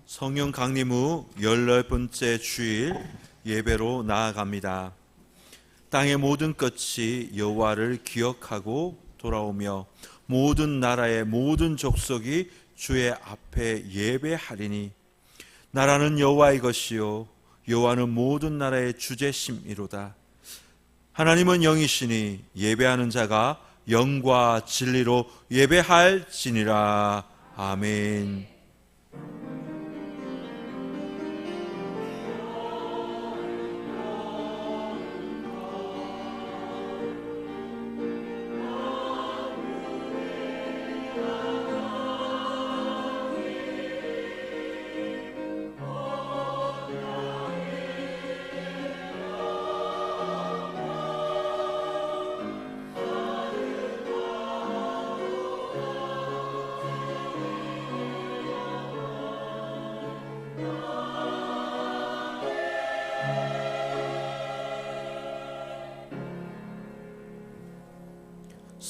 성령 강림 후 18번째 주일 예배로 나아갑니다. 땅의 모든 끝이 여호와를 기억하고 돌아오며 모든 나라의 모든 족속이 주의 앞에 예배하리니 나라는 여호와의 것이요 여호와는 모든 나라의 주제심이로다. 하나님은 영이시니 예배하는 자가 영과 진리로 예배할지니라. 아멘.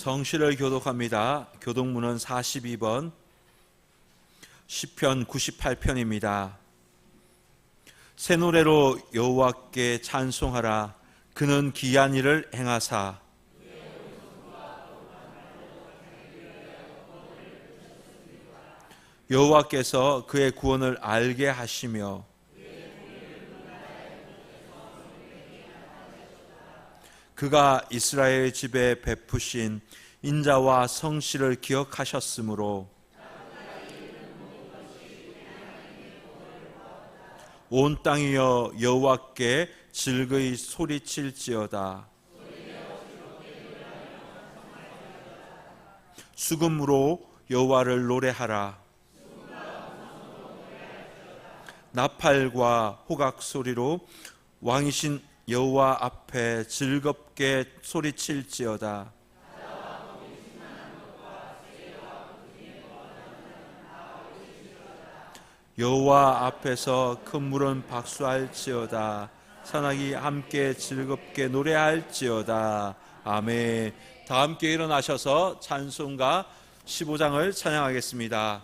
성시를 교독합니다. 교독문은 42번, 시편 98편입니다. 새 노래로 여호와께 찬송하라. 그는 기이한 일을 행하사 여호와께서 그의 구원을 알게 하시며 그가 이스라엘 집에 베푸신 인자와 성실을 기억하셨으므로 온 땅이여 여호와께 즐거이 소리칠지어다. 수금으로 여호와를 노래하라. 나팔과 호각 소리로 왕이신 여호와 앞에 즐겁게 소리칠지어다. 여호와 앞에서 큰 물은 박수할지어다. 산악이 함께 즐겁게 노래할지어다. 아멘. 다 함께 일어나셔서 찬송가 15장을 찬양하겠습니다.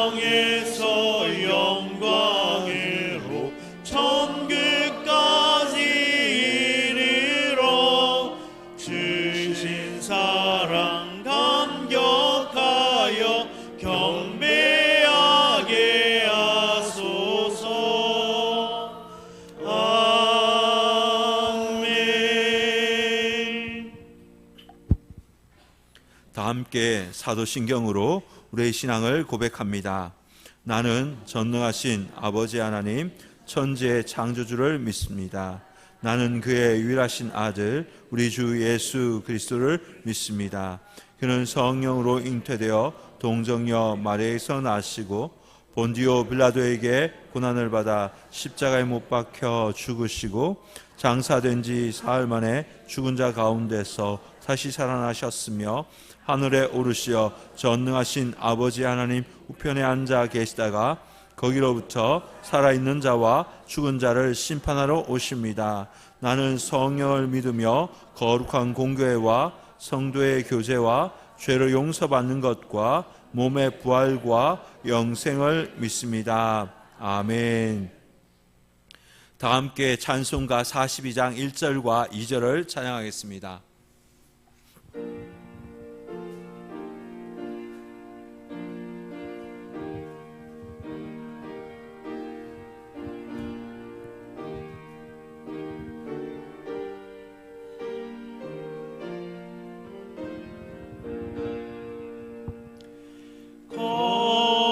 영광에서 영광으로 천국까지 이르러 주신 사랑 감격하여 경배하게 하소서. 아멘. 다 함께 사도신경으로 우리의 신앙을 고백합니다. 나는 전능하신 아버지 하나님 천지의 창조주를 믿습니다. 나는 그의 유일하신 아들 우리 주 예수 그리스도를 믿습니다. 그는 성령으로 잉태되어 동정녀 마리아에서 나시고 본디오 빌라도에게 고난을 받아 십자가에 못 박혀 죽으시고 장사된 지 사흘 만에 죽은 자 가운데서 다시 살아나셨으며 하늘에 오르시어 전능하신 아버지 하나님 우편에 앉아 계시다가 거기로부터 살아있는 자와 죽은 자를 심판하러 오십니다. 나는 성령을 믿으며 거룩한 공교회와 성도의 교제와 죄를 용서받는 것과 몸의 부활과 영생을 믿습니다. 아멘. 다 함께 찬송가 42장 1절과 2절을 찬양하겠습니다.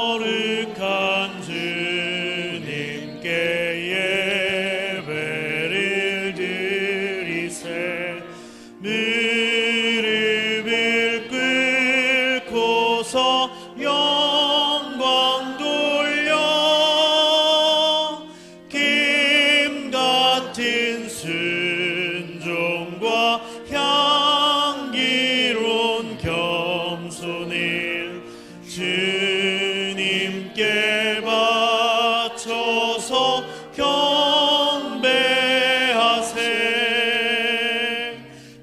거룩한 주님께 예배를 드리세. 무릎을 꿇고서 영광 돌려 김 같은 순종과 향기로운 겸손을 주님께 바쳐서 경배하세.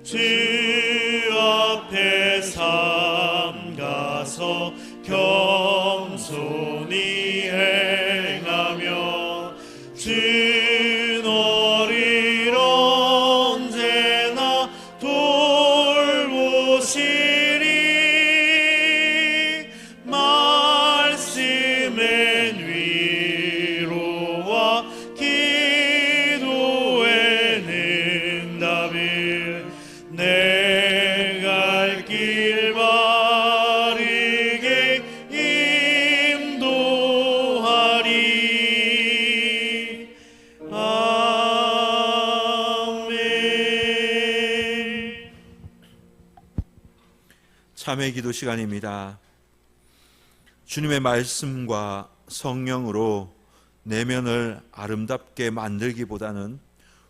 주 앞에 삼가서 겸손히 행하며 주 너를 언제나 돌보시리. 말씀엔 위로와 기도에 응답을 내 갈 길 바르게 인도하리. 아멘. 참회 기도 시간입니다. 주님의 말씀과 성령으로 내면을 아름답게 만들기보다는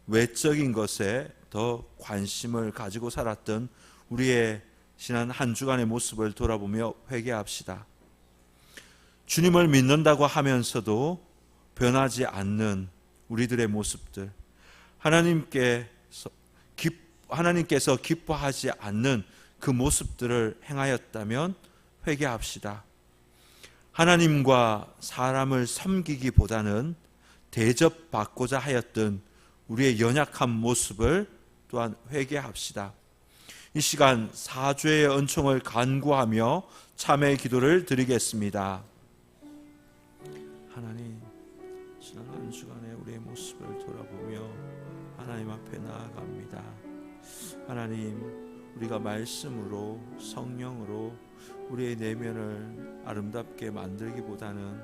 외적인 것에 더 관심을 가지고 살았던 우리의 지난 한 주간의 모습을 돌아보며 회개합시다. 주님을 믿는다고 하면서도 변하지 않는 우리들의 모습들, 하나님께서 기뻐하지 않는 그 모습들을 행하였다면 회개합시다. 하나님과 사람을 섬기기보다는 대접받고자 하였던 우리의 연약한 모습을 또한 회개합시다. 이 시간 사죄의 은총을 간구하며 참회의 기도를 드리겠습니다. 하나님, 지난 한 주간의 우리의 모습을 돌아보며 하나님 앞에 나아갑니다. 하나님, 우리가 말씀으로 성령으로 우리의 내면을 아름답게 만들기보다는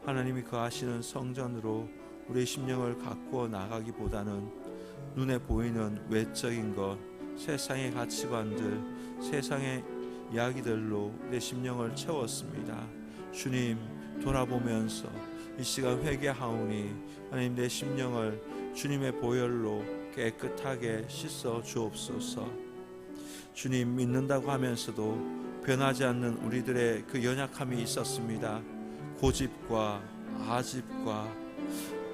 하나님이 거하시는 성전으로 우리의 심령을 가꾸어 나가기보다는 눈에 보이는 외적인 것, 세상의 가치관들, 세상의 이야기들로 내 심령을 채웠습니다. 주님, 돌아보면서 이 시간 회개하오니 하나님, 내 심령을 주님의 보혈로 깨끗하게 씻어 주옵소서. 주님, 믿는다고 하면서도 변하지 않는 우리들의 그 연약함이 있었습니다. 고집과 아집과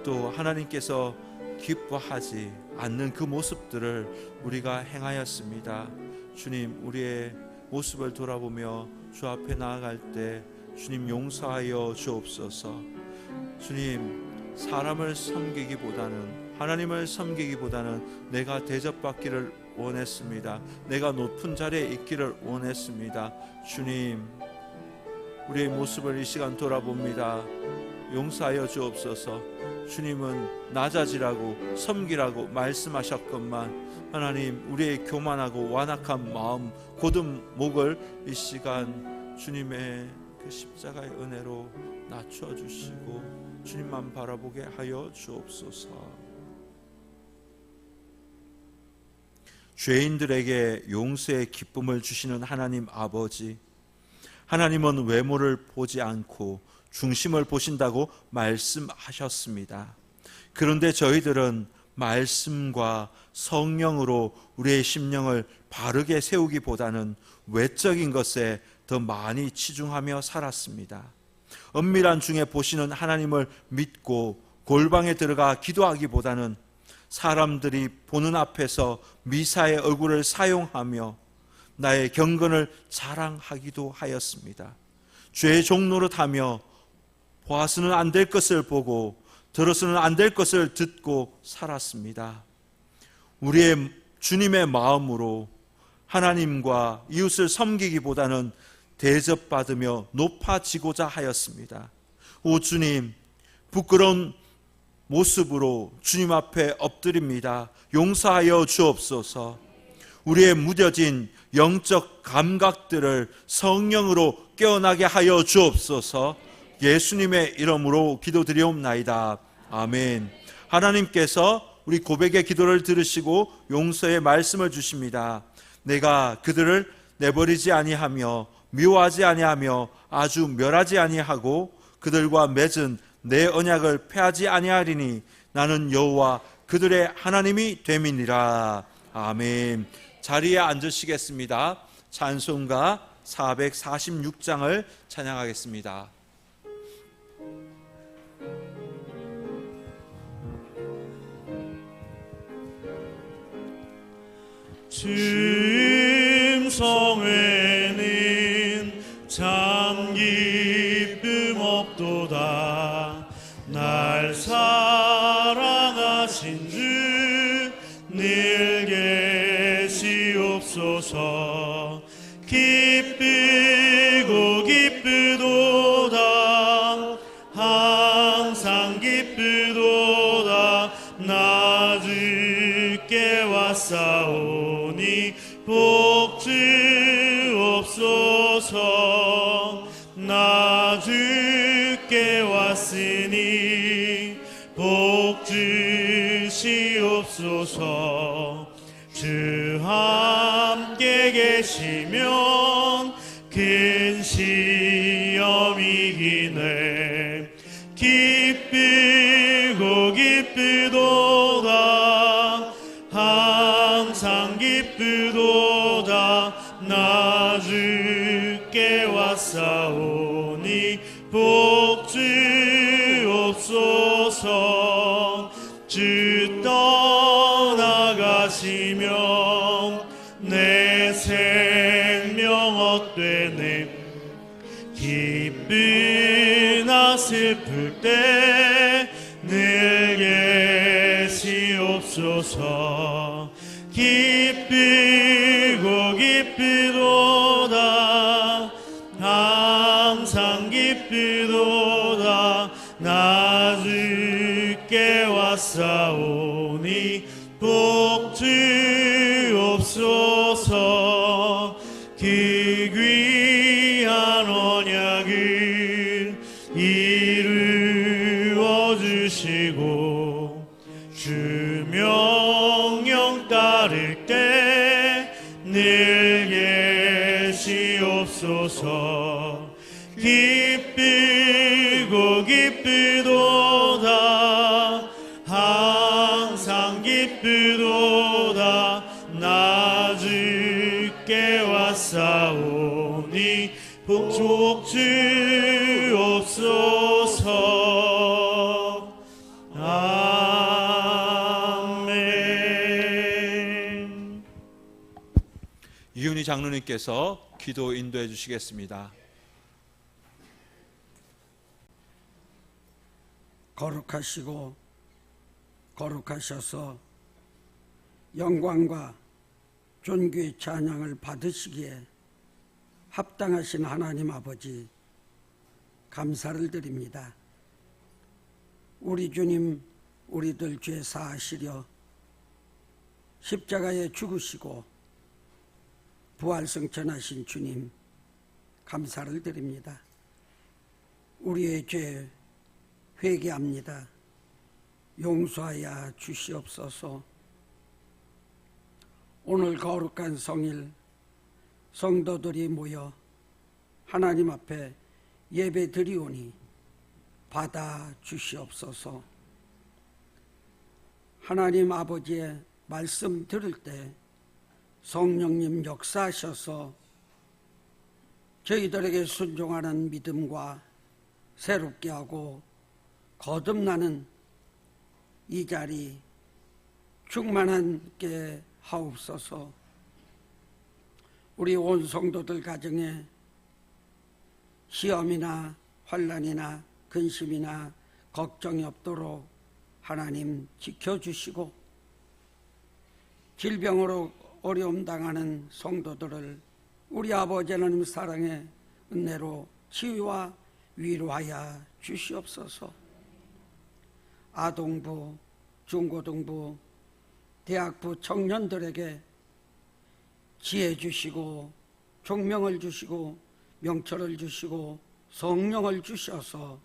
또 하나님께서 기뻐하지 않는 그 모습들을 우리가 행하였습니다. 주님, 우리의 모습을 돌아보며 주 앞에 나아갈 때 주님 용서하여 주옵소서. 주님, 사람을 섬기기보다는, 하나님을 섬기기보다는 내가 대접받기를 원했습니다. 내가 높은 자리에 있기를 원했습니다. 주님, 우리의 모습을 이 시간 돌아봅니다. 용서하여 주옵소서. 주님은 낮아지라고 섬기라고 말씀하셨건만 하나님, 우리의 교만하고 완악한 마음, 곧은 목을 이 시간 주님의 그 십자가의 은혜로 낮춰 주시고 주님만 바라보게 하여 주옵소서. 죄인들에게 용서의 기쁨을 주시는 하나님 아버지, 하나님은 외모를 보지 않고 중심을 보신다고 말씀하셨습니다. 그런데 저희들은 말씀과 성령으로 우리의 심령을 바르게 세우기보다는 외적인 것에 더 많이 치중하며 살았습니다. 은밀한 중에 보시는 하나님을 믿고 골방에 들어가 기도하기보다는 사람들이 보는 앞에서 미사의 얼굴을 사용하며 나의 경건을 자랑하기도 하였습니다. 죄의 종노릇하며 보아서는 안 될 것을 보고 들어서는 안 될 것을 듣고 살았습니다. 우리의 주님의 마음으로 하나님과 이웃을 섬기기보다는 대접받으며 높아지고자 하였습니다. 오 주님, 부끄러운 모습으로 주님 앞에 엎드립니다. 용서하여 주옵소서. 우리의 무뎌진 영적 감각들을 성령으로 깨어나게 하여 주옵소서. 예수님의 이름으로 기도드리옵나이다. 아멘. 하나님께서 우리 고백의 기도를 들으시고 용서의 말씀을 주십니다. 내가 그들을 내버리지 아니하며 미워하지 아니하며 아주 멸하지 아니하고 그들과 맺은 내 언약을 폐하지 아니하리니 나는 여호와 그들의 하나님이 됨이니라. 아멘. 자리에 앉으시겠습니다. 찬송가 446장을 찬양하겠습니다. 주님 성회는 참 기쁨 없도다. 날 사랑하신 주 늘 계시옵소서. 기쁘고 기쁘도다. 항상 기쁘도다. 나 주께 왔사오니 복 주옵소서. 나 주께 왔으니 복 주시옵소서. 주 함께 계시면 큰 시험이 이기네. 기쁘고 기쁘도다. 항상 기쁘도다. 나 주께 왔사오니 복 주옵소서. 주 떠나가시면 내 생명 헛되네. 기쁘나 슬플 때 늘 계시옵소서. 기쁘고 기쁘도다. 항상 기쁘도다. 나 주께 왔사오니 복 주옵소서. 그 귀한 언약을 이루어 주시고 주 명령 따를 때 늘 계시옵소서. 기쁘고 기쁘도다. 항상 기쁘도다. 나 주께 왔사오니 복 주옵소서. 아멘. 이윤희 장로님께서 기도 인도해 주시겠습니다. 거룩하시고 거룩하셔서 영광과 존귀의 찬양을 받으시기에 합당하신 하나님 아버지, 감사를 드립니다. 우리 주님, 우리들 죄 사하시려 십자가에 죽으시고 부활승천하신 주님, 감사를 드립니다. 우리의 죄 회개합니다. 용서하여 주시옵소서. 오늘 거룩한 성일, 성도들이 모여 하나님 앞에 예배 드리오니 받아 주시옵소서. 하나님 아버지의 말씀 들을 때 성령님 역사하셔서 저희들에게 순종하는 믿음과 새롭게 하고 거듭나는 이 자리 충만하게 하옵소서. 우리 온 성도들 가정에 시험이나 환난이나 근심이나 걱정이 없도록 하나님 지켜주시고, 질병으로 어려움 당하는 성도들을 우리 아버지 하나님 사랑의 은혜로 치유와 위로하여 주시옵소서. 아동부, 중고등부, 대학부 청년들에게 지혜 주시고 총명을 주시고 명철을 주시고 성령을 주셔서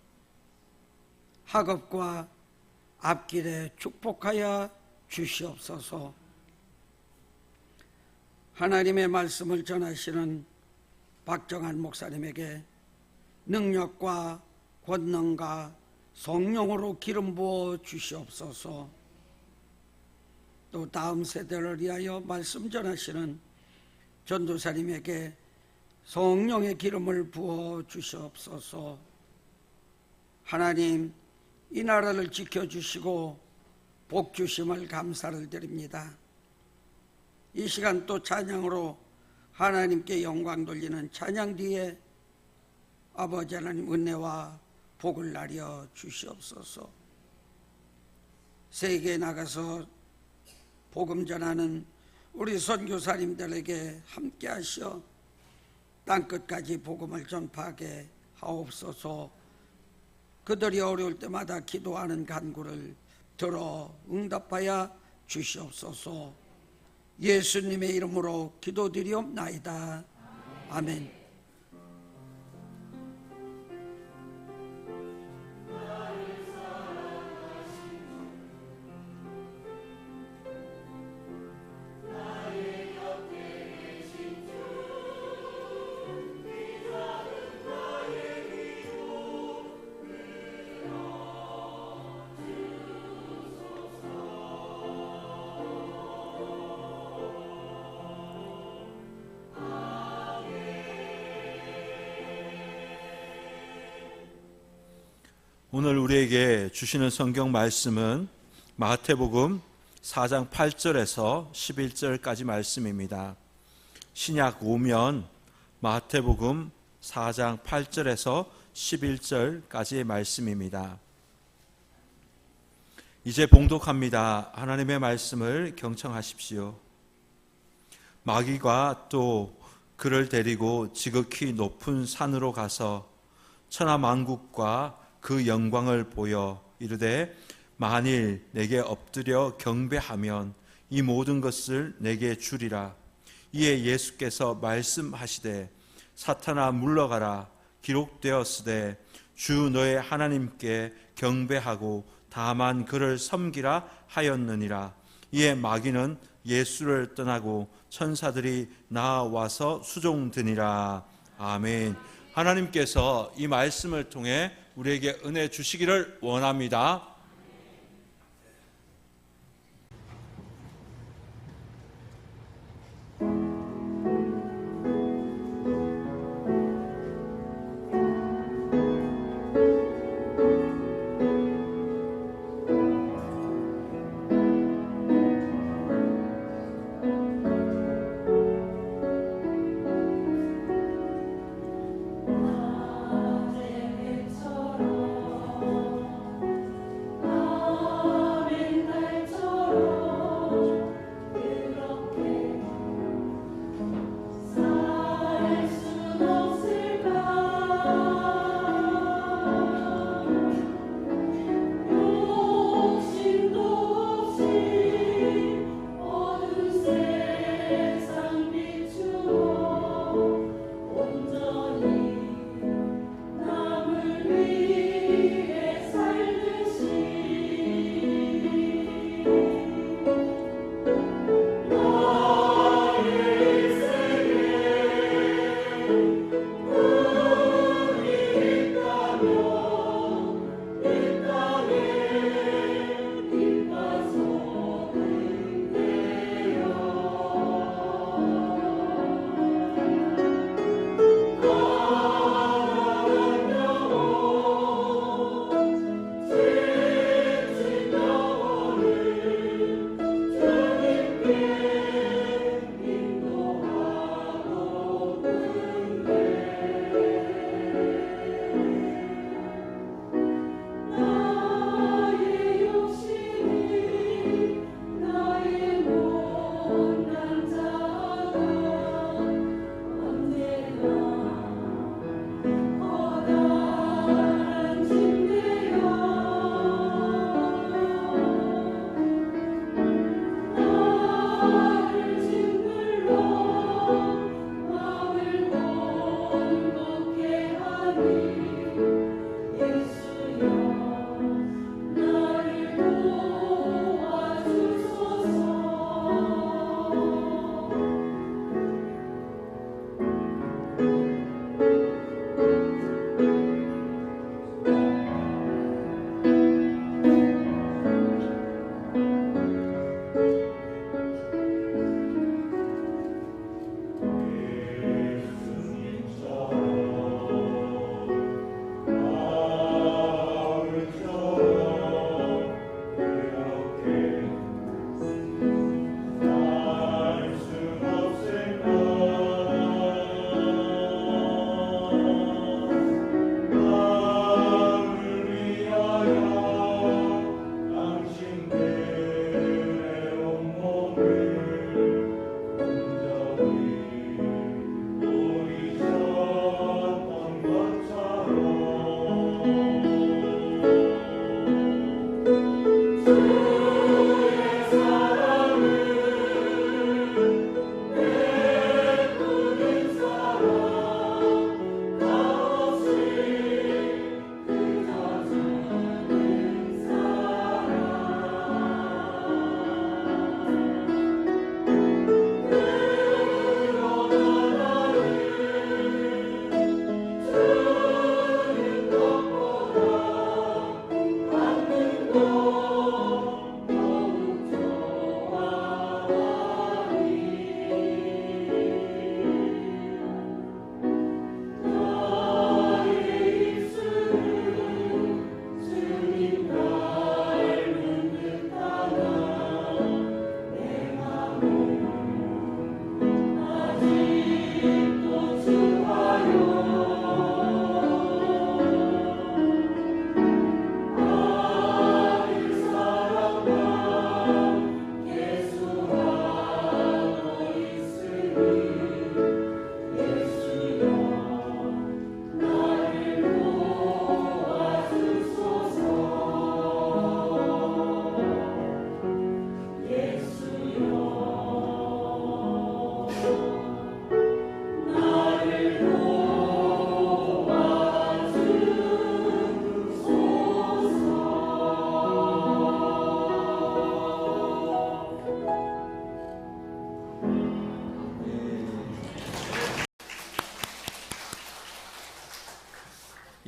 학업과 앞길에 축복하여 주시옵소서. 하나님의 말씀을 전하시는 박정한 목사님에게 능력과 권능과 성령으로 기름 부어 주시옵소서. 또 다음 세대를 위하여 말씀 전하시는 전도사님에게 성령의 기름을 부어 주시옵소서. 하나님, 이 나라를 지켜주시고 복 주심을 감사를 드립니다. 이 시간 또 찬양으로 하나님께 영광 돌리는 찬양 뒤에 아버지 하나님 은혜와 복을 나려 주시옵소서. 세계에 나가서 복음 전하는 우리 선교사님들에게 함께 하시어 땅끝까지 복음을 전파하게 하옵소서. 그들이 어려울 때마다 기도하는 간구를 들어 응답하여 주시옵소서. 예수님의 이름으로 기도드리옵나이다. 아멘. 오늘 우리에게 주시는 성경 말씀은 마태복음 4장 8절에서 11절까지 말씀입니다. 신약 오면 마태복음 4장 8절에서 11절까지의 말씀입니다. 이제 봉독합니다. 하나님의 말씀을 경청하십시오. 마귀가 또 그를 데리고 지극히 높은 산으로 가서 천하만국과 그 영광을 보여 이르되 만일 내게 엎드려 경배하면 이 모든 것을 내게 주리라. 이에 예수께서 말씀하시되 사탄아 물러가라. 기록되었으되 주 너의 하나님께 경배하고 다만 그를 섬기라 하였느니라. 이에 마귀는 예수를 떠나고 천사들이 나와서 수종드니라. 아멘. 하나님께서 이 말씀을 통해 우리에게 은혜 주시기를 원합니다.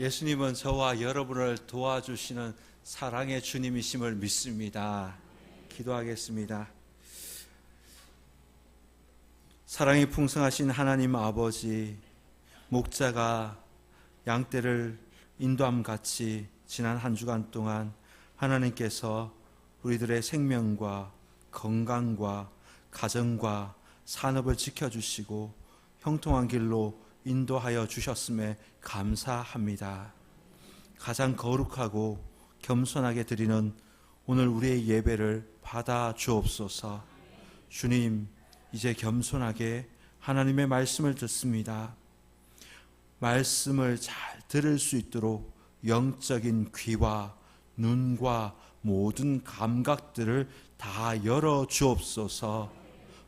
예수님은 저와 여러분을 도와주시는 사랑의 주님이심을 믿습니다. 기도하겠습니다. 사랑이 풍성하신 하나님 아버지, 목자가 양떼를 인도함같이 지난 한 주간 동안 하나님께서 우리들의 생명과 건강과 가정과 산업을 지켜주시고 형통한 길로 인도하여 주셨음에 감사합니다. 가장 거룩하고 겸손하게 드리는 오늘 우리의 예배를 받아 주옵소서. 주님, 이제 겸손하게 하나님의 말씀을 듣습니다. 말씀을 잘 들을 수 있도록 영적인 귀와 눈과 모든 감각들을 다 열어 주옵소서.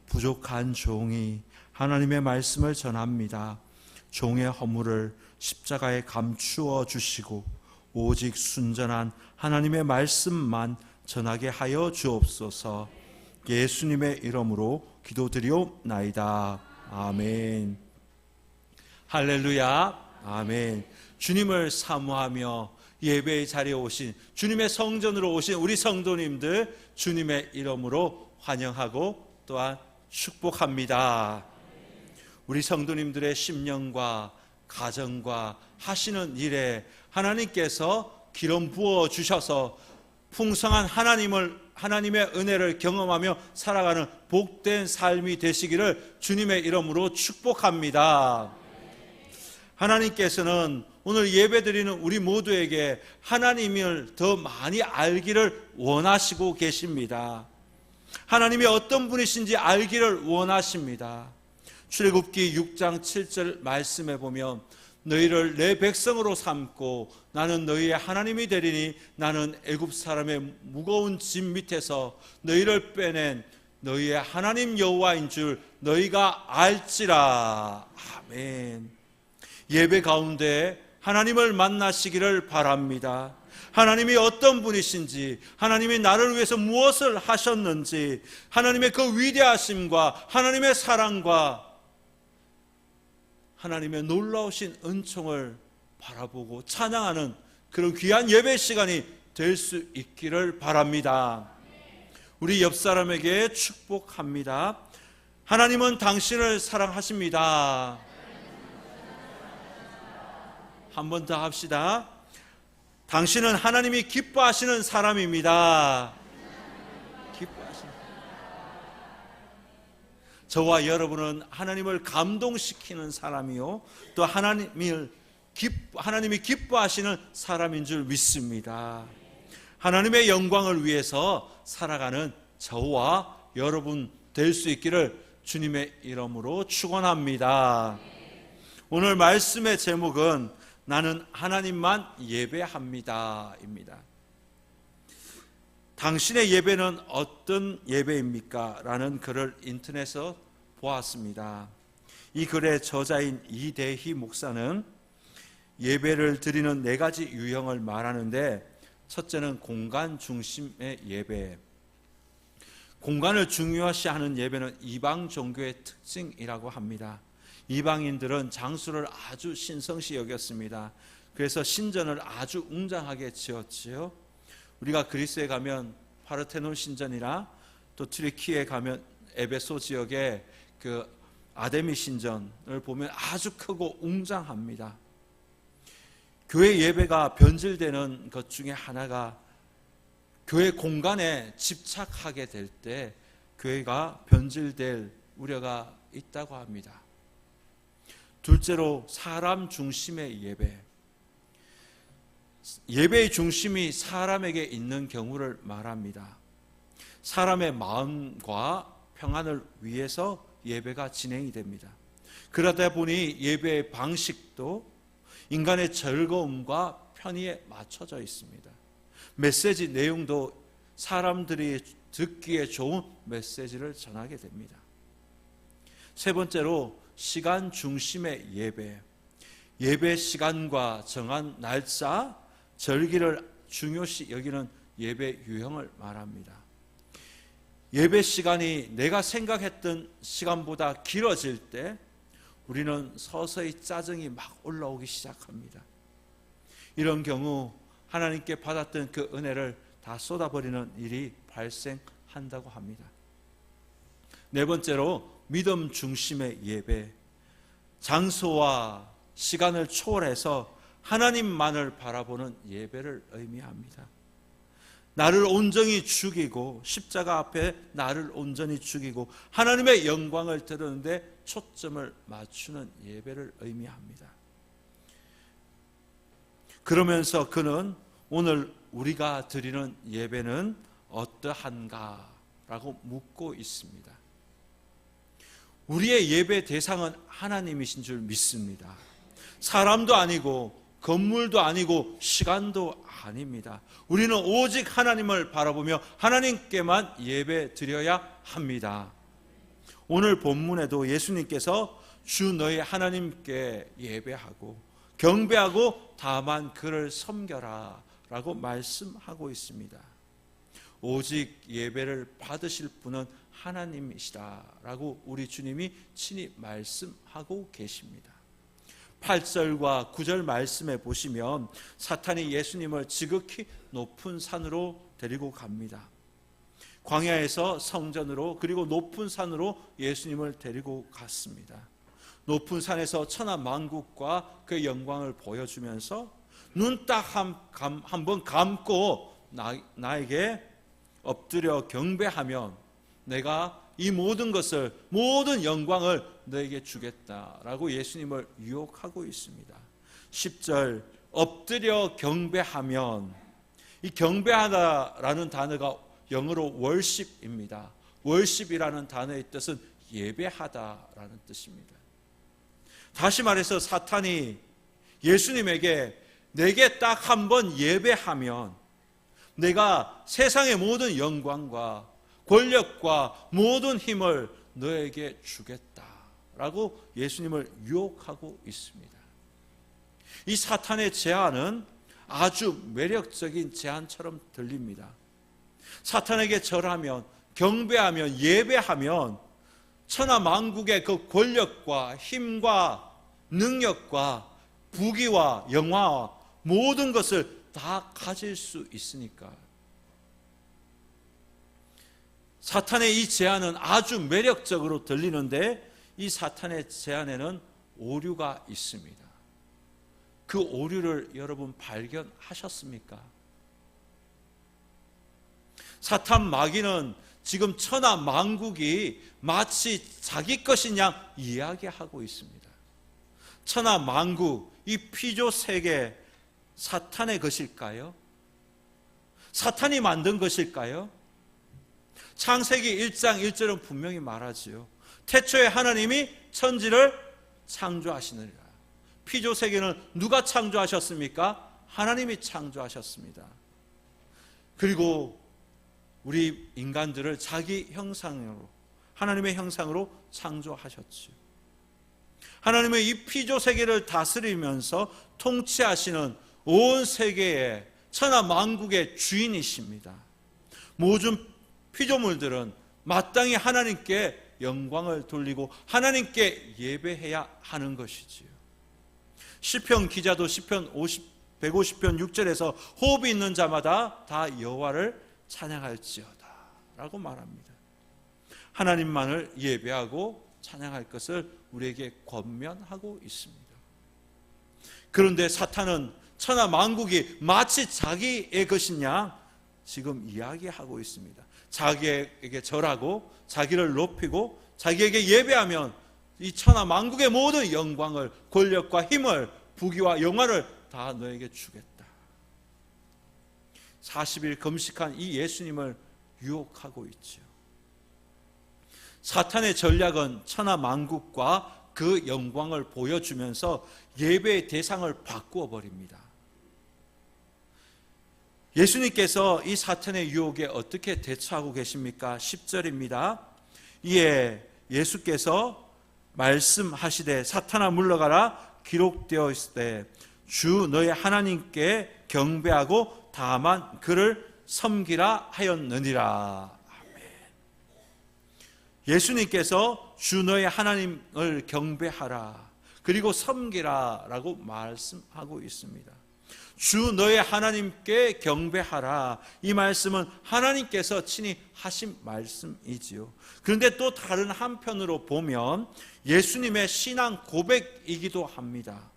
부족한 종이 하나님의 말씀을 전합니다. 종의 허물을 십자가에 감추어 주시고 오직 순전한 하나님의 말씀만 전하게 하여 주옵소서. 예수님의 이름으로 기도드리옵나이다. 아멘. 할렐루야. 아멘. 주님을 사모하며 예배의 자리에 오신, 주님의 성전으로 오신 우리 성도님들 주님의 이름으로 환영하고 또한 축복합니다. 우리 성도님들의 심령과 가정과 하시는 일에 하나님께서 기름 부어 주셔서 풍성한 하나님의 은혜를 경험하며 살아가는 복된 삶이 되시기를 주님의 이름으로 축복합니다. 하나님께서는 오늘 예배드리는 우리 모두에게 하나님을 더 많이 알기를 원하시고 계십니다. 하나님이 어떤 분이신지 알기를 원하십니다. 출애굽기 6장 7절 말씀에 보면 너희를 내 백성으로 삼고 나는 너희의 하나님이 되리니 나는 애굽 사람의 무거운 짐 밑에서 너희를 빼낸 너희의 하나님 여호와인 줄 너희가 알지라. 아멘. 예배 가운데 하나님을 만나시기를 바랍니다. 하나님이 어떤 분이신지, 하나님이 나를 위해서 무엇을 하셨는지, 하나님의 그 위대하심과 하나님의 사랑과 하나님의 놀라우신 은총을 바라보고 찬양하는 그런 귀한 예배 시간이 될 수 있기를 바랍니다. 우리 옆 사람에게 축복합니다. 하나님은 당신을 사랑하십니다. 한 번 더 합시다. 당신은 하나님이 기뻐하시는 사람입니다. 저와 여러분은 하나님을 감동시키는 사람이요, 또 하나님이 기뻐하시는 사람인 줄 믿습니다. 하나님의 영광을 위해서 살아가는 저와 여러분 될 수 있기를 주님의 이름으로 축원합니다. 오늘 말씀의 제목은 나는 하나님만 예배합니다 입니다. 당신의 예배는 어떤 예배입니까? 라는 글을 인터넷에서 보았습니다. 이 글의 저자인 이대희 목사는 예배를 드리는 4가지 유형을 말하는데, 첫째는 공간 중심의 예배. 공간을 중요시하는 예배는 이방 종교의 특징이라고 합니다. 이방인들은 장수를 아주 신성시 여겼습니다. 그래서 신전을 아주 웅장하게 지었지요. 우리가 그리스에 가면 파르테논 신전이나 또 튀르키에 가면 에베소 지역의 그 아데미 신전을 보면 아주 크고 웅장합니다. 교회 예배가 변질되는 것 중에 하나가 교회 공간에 집착하게 될 때 교회가 변질될 우려가 있다고 합니다. 둘째로 사람 중심의 예배. 예배의 중심이 사람에게 있는 경우를 말합니다. 사람의 마음과 평안을 위해서 예배가 진행이 됩니다. 그러다 보니 예배의 방식도 인간의 즐거움과 편의에 맞춰져 있습니다. 메시지 내용도 사람들이 듣기에 좋은 메시지를 전하게 됩니다. 세 번째로 시간 중심의 예배. 예배 시간과 정한 날짜, 절기를 중요시 여기는 예배 유형을 말합니다. 예배 시간이 내가 생각했던 시간보다 길어질 때 우리는 서서히 짜증이 막 올라오기 시작합니다. 이런 경우 하나님께 받았던 그 은혜를 다 쏟아버리는 일이 발생한다고 합니다. 네 번째로 믿음 중심의 예배. 장소와 시간을 초월해서 하나님만을 바라보는 예배를 의미합니다. 나를 온전히 죽이고 십자가 앞에 나를 온전히 죽이고 하나님의 영광을 드리는데 초점을 맞추는 예배를 의미합니다. 그러면서 그는 오늘 우리가 드리는 예배는 어떠한가라고 묻고 있습니다. 우리의 예배 대상은 하나님이신 줄 믿습니다. 사람도 아니고 건물도 아니고 시간도 아닙니다. 우리는 오직 하나님을 바라보며 하나님께만 예배 드려야 합니다. 오늘 본문에도 예수님께서 주 너희 하나님께 예배하고 경배하고 다만 그를 섬겨라 라고 말씀하고 있습니다. 오직 예배를 받으실 분은 하나님이시다 라고 우리 주님이 친히 말씀하고 계십니다. 8절과 9절 말씀에 보시면 사탄이 예수님을 지극히 높은 산으로 데리고 갑니다. 광야에서 성전으로 그리고 높은 산으로 예수님을 데리고 갔습니다. 높은 산에서 천하만국과 그 영광을 보여주면서 눈 딱 한 번 감고 나에게 엎드려 경배하면 내가 이 모든 것을, 모든 영광을 너에게 주겠다라고 예수님을 유혹하고 있습니다. 10절 엎드려 경배하면, 이 경배하다라는 단어가 영어로 worship입니다. worship이라는 단어의 뜻은 예배하다라는 뜻입니다. 다시 말해서 사탄이 예수님에게 내게 딱 한 번 예배하면 내가 세상의 모든 영광과 권력과 모든 힘을 너에게 주겠다라고 예수님을 유혹하고 있습니다. 이 사탄의 제안은 아주 매력적인 제안처럼 들립니다. 사탄에게 절하면, 경배하면, 예배하면 천하만국의 그 권력과 힘과 능력과 부귀와 영화와 모든 것을 다 가질 수 있으니까. 사탄의 이 제안은 아주 매력적으로 들리는데 이 사탄의 제안에는 오류가 있습니다. 그 오류를 여러분 발견하셨습니까? 사탄 마귀는 지금 천하만국이 마치 자기 것인 양 이야기하고 있습니다. 천하만국, 이 피조 세계 사탄의 것일까요? 사탄이 만든 것일까요? 창세기 1장 1절은 분명히 말하지요. 태초에 하나님이 천지를 창조하시느니라. 피조 세계는 누가 창조하셨습니까? 하나님이 창조하셨습니다. 그리고 우리 인간들을 자기 형상으로, 하나님의 형상으로 창조하셨지요. 하나님은 이 피조 세계를 다스리면서 통치하시는 온 세계의 천하만국의 주인이십니다. 모든 피조물들은 마땅히 하나님께 영광을 돌리고 하나님께 예배해야 하는 것이지요. 시편 기자도 시편 150편 6절에서 호흡이 있는 자마다 다 여호와를 찬양할지어다 라고 말합니다. 하나님만을 예배하고 찬양할 것을 우리에게 권면하고 있습니다. 그런데 사탄은 천하만국이 마치 자기의 것이냐 지금 이야기하고 있습니다. 자기에게 절하고 자기를 높이고 자기에게 예배하면 이 천하만국의 모든 영광을, 권력과 힘을, 부귀와 영화를 다 너에게 주겠다. 40일 금식한 이 예수님을 유혹하고 있죠. 사탄의 전략은 천하만국과 그 영광을 보여주면서 예배의 대상을 바꾸어 버립니다. 예수님께서 이 사탄의 유혹에 어떻게 대처하고 계십니까? 10절입니다. 이에 예수께서 말씀하시되 사탄아 물러가라 기록되어 있을 때 주 너의 하나님께 경배하고 다만 그를 섬기라 하였느니라. 아멘. 예수님께서 주 너의 하나님을 경배하라 그리고 섬기라 라고 말씀하고 있습니다. 주 너의 하나님께 경배하라. 이 말씀은 하나님께서 친히 하신 말씀이지요. 그런데 또 다른 한편으로 보면 예수님의 신앙 고백이기도 합니다.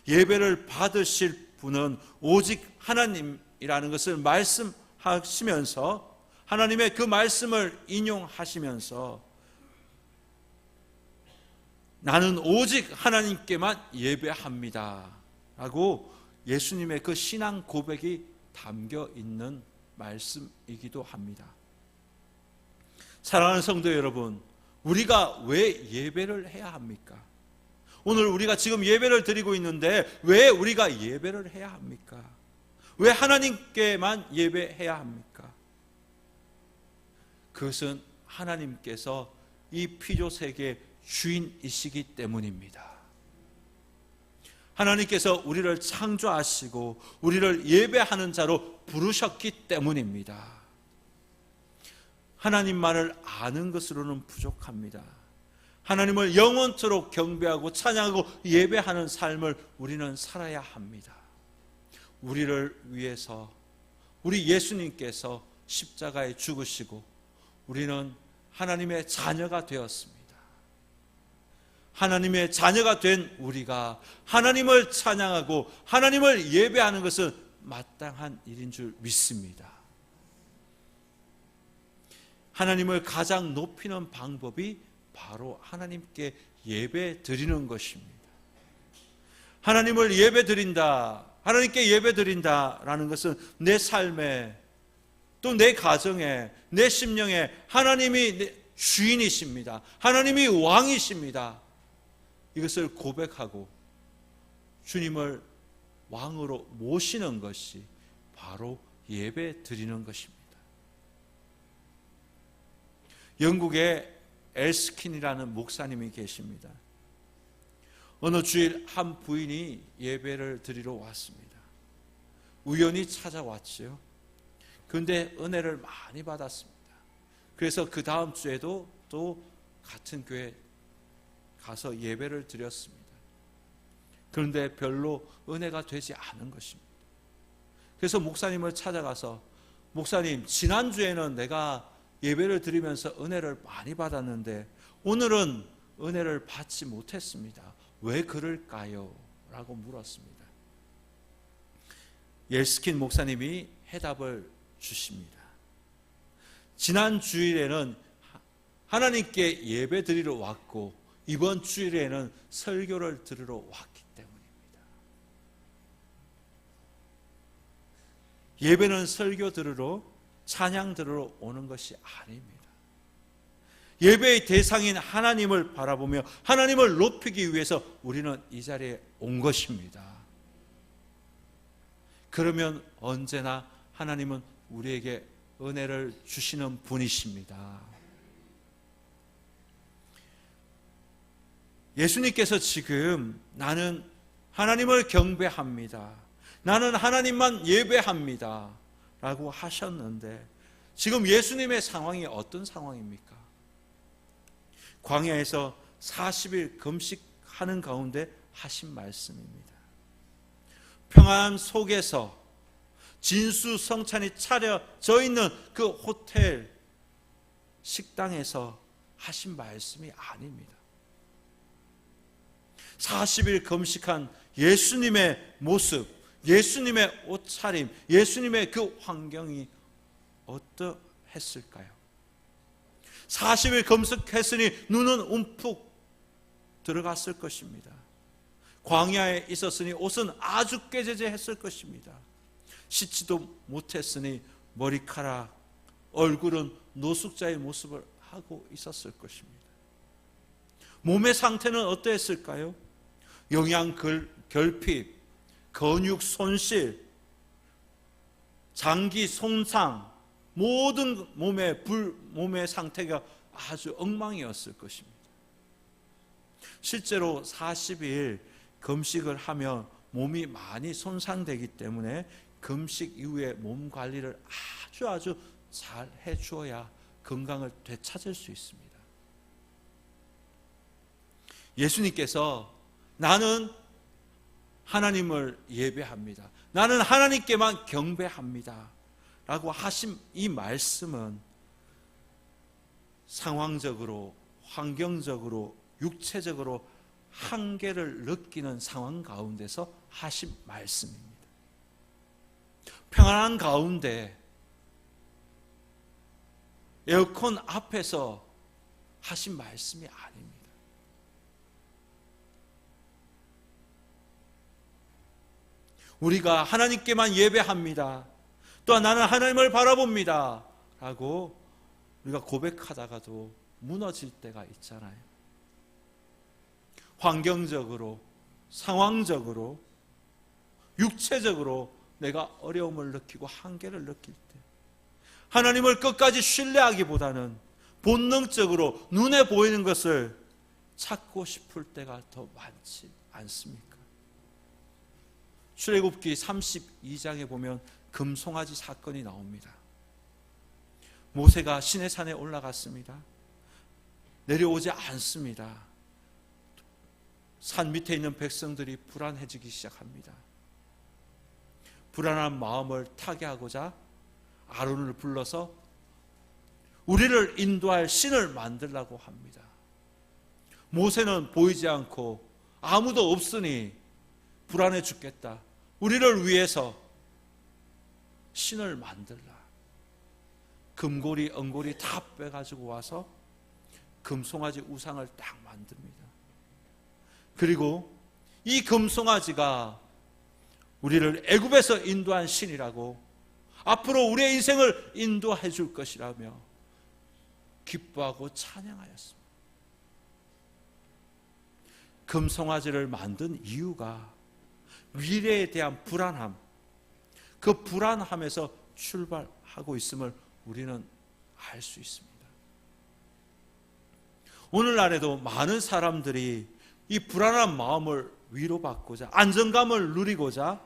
예배를 받으실 분은 오직 하나님이라는 것을 말씀하시면서, 하나님의 그 말씀을 인용하시면서 나는 오직 하나님께만 예배합니다 라고 예수님의 그 신앙 고백이 담겨 있는 말씀이기도 합니다. 사랑하는 성도 여러분, 우리가 왜 예배를 해야 합니까? 오늘 우리가 지금 예배를 드리고 있는데 왜 우리가 예배를 해야 합니까? 왜 하나님께만 예배해야 합니까? 그것은 하나님께서 이 피조세계의 주인이시기 때문입니다. 하나님께서 우리를 창조하시고 우리를 예배하는 자로 부르셨기 때문입니다. 하나님만을 아는 것으로는 부족합니다. 하나님을 영원토록 경배하고 찬양하고 예배하는 삶을 우리는 살아야 합니다. 우리를 위해서 우리 예수님께서 십자가에 죽으시고 우리는 하나님의 자녀가 되었습니다. 하나님의 자녀가 된 우리가 하나님을 찬양하고 하나님을 예배하는 것은 마땅한 일인 줄 믿습니다. 하나님을 가장 높이는 방법이 바로 하나님께 예배 드리는 것입니다. 하나님을 예배 드린다, 하나님께 예배 드린다라는 것은 내 삶에 또 내 가정에 내 심령에 하나님이 주인이십니다. 하나님이 왕이십니다. 이것을 고백하고 주님을 왕으로 모시는 것이 바로 예배 드리는 것입니다. 영국에 엘스킨이라는 목사님이 계십니다. 어느 주일 한 부인이 예배를 드리러 왔습니다. 우연히 찾아왔지요. 그런데 은혜를 많이 받았습니다. 그래서 그 다음 주에도 또 같은 교회 가서 예배를 드렸습니다. 그런데 별로 은혜가 되지 않은 것입니다. 그래서 목사님을 찾아가서, 목사님, 지난주에는 내가 예배를 드리면서 은혜를 많이 받았는데 오늘은 은혜를 받지 못했습니다. 왜 그럴까요? 라고 물었습니다. 옐스킨 목사님이 해답을 주십니다. 지난 주일에는 하나님께 예배 드리러 왔고 이번 주일에는 설교를 들으러 왔기 때문입니다. 예배는 설교 들으러, 찬양 들으러 오는 것이 아닙니다. 예배의 대상인 하나님을 바라보며 하나님을 높이기 위해서 우리는 이 자리에 온 것입니다. 그러면 언제나 하나님은 우리에게 은혜를 주시는 분이십니다. 예수님께서 지금 나는 하나님을 경배합니다, 나는 하나님만 예배합니다 라고 하셨는데 지금 예수님의 상황이 어떤 상황입니까? 광야에서 40일 금식하는 가운데 하신 말씀입니다. 평안 속에서 진수성찬이 차려져 있는 그 호텔 식당에서 하신 말씀이 아닙니다. 40일 금식한 예수님의 모습, 예수님의 옷차림, 예수님의 그 환경이 어떠했을까요? 40일 금식했으니 눈은 움푹 들어갔을 것입니다. 광야에 있었으니 옷은 아주 꾀재재했을 것입니다. 씻지도 못했으니 머리카락, 얼굴은 노숙자의 모습을 하고 있었을 것입니다. 몸의 상태는 어떠했을까요? 영양 결핍, 근육 손실, 장기 손상, 모든 몸의 상태가 아주 엉망이었을 것입니다. 실제로 40일 금식을 하면 몸이 많이 손상되기 때문에 금식 이후에 몸 관리를 아주 잘 해주어야 건강을 되찾을 수 있습니다. 예수님께서 나는 하나님을 예배합니다. 나는 하나님께만 경배합니다. 라고 하신 이 말씀은 상황적으로, 환경적으로, 육체적으로 한계를 느끼는 상황 가운데서 하신 말씀입니다. 평안한 가운데 에어컨 앞에서 하신 말씀이 아닙니다. 우리가 하나님께만 예배합니다. 또한 나는 하나님을 바라봅니다. 라고 우리가 고백하다가도 무너질 때가 있잖아요. 환경적으로, 상황적으로, 육체적으로 내가 어려움을 느끼고 한계를 느낄 때 하나님을 끝까지 신뢰하기보다는 본능적으로 눈에 보이는 것을 찾고 싶을 때가 더 많지 않습니까? 출애굽기 32장에 보면 금송아지 사건이 나옵니다. 모세가 시내산에 올라갔습니다. 내려오지 않습니다. 산 밑에 있는 백성들이 불안해지기 시작합니다. 불안한 마음을 타개하고자 아론을 불러서 우리를 인도할 신을 만들라고 합니다. 모세는 보이지 않고 아무도 없으니 불안해 죽겠다. 우리를 위해서 신을 만들라. 금고리, 은고리 다 빼가지고 와서 금송아지 우상을 딱 만듭니다. 그리고 이 금송아지가 우리를 애굽에서 인도한 신이라고, 앞으로 우리의 인생을 인도해 줄 것이라며 기뻐하고 찬양하였습니다. 금송아지를 만든 이유가 미래에 대한 불안함, 그 불안함에서 출발하고 있음을 우리는 알 수 있습니다. 오늘날에도 많은 사람들이 이 불안한 마음을 위로받고자, 안정감을 누리고자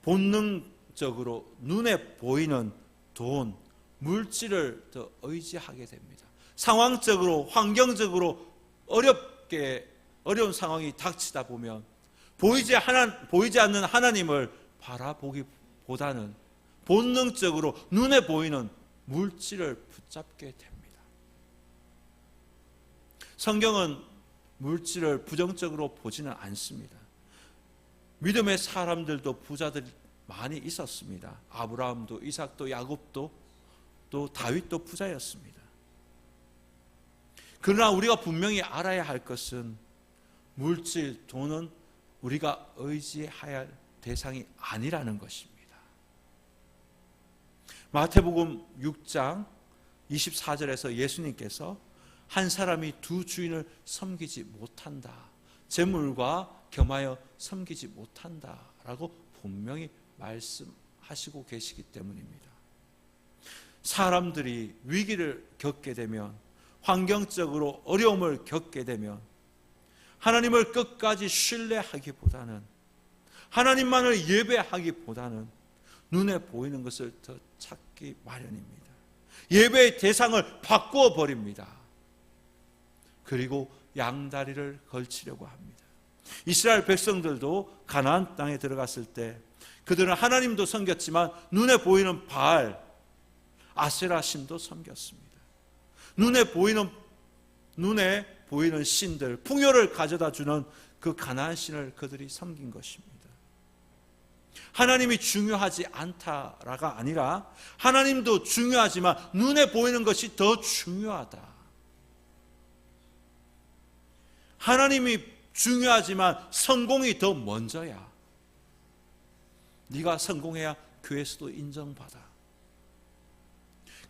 본능적으로 눈에 보이는 돈, 물질을 더 의지하게 됩니다. 상황적으로, 환경적으로 어려운 상황이 닥치다 보면 보이지 않는 하나님을 바라보기보다는 본능적으로 눈에 보이는 물질을 붙잡게 됩니다. 성경은 물질을 부정적으로 보지는 않습니다. 믿음의 사람들도 부자들이 많이 있었습니다. 아브라함도, 이삭도, 야곱도, 또 다윗도 부자였습니다. 그러나 우리가 분명히 알아야 할 것은 물질, 돈은 우리가 의지해야 할 대상이 아니라는 것입니다. 마태복음 6장 24절에서 예수님께서 한 사람이 두 주인을 섬기지 못한다, 재물과 겸하여 섬기지 못한다 라고 분명히 말씀하시고 계시기 때문입니다. 사람들이 위기를 겪게 되면, 환경적으로 어려움을 겪게 되면 하나님을 끝까지 신뢰하기보다는, 하나님만을 예배하기보다는 눈에 보이는 것을 더 찾기 마련입니다. 예배의 대상을 바꾸어 버립니다. 그리고 양다리를 걸치려고 합니다. 이스라엘 백성들도 가나안 땅에 들어갔을 때 그들은 하나님도 섬겼지만 눈에 보이는 바알, 아세라 신도 섬겼습니다. 눈에 보이는 신들, 풍요를 가져다 주는 그 가나안 신을 그들이 섬긴 것입니다. 하나님이 중요하지 않다라가 아니라 하나님도 중요하지만 눈에 보이는 것이 더 중요하다. 하나님이 중요하지만 성공이 더 먼저야. 네가 성공해야 교회에서도 인정받아.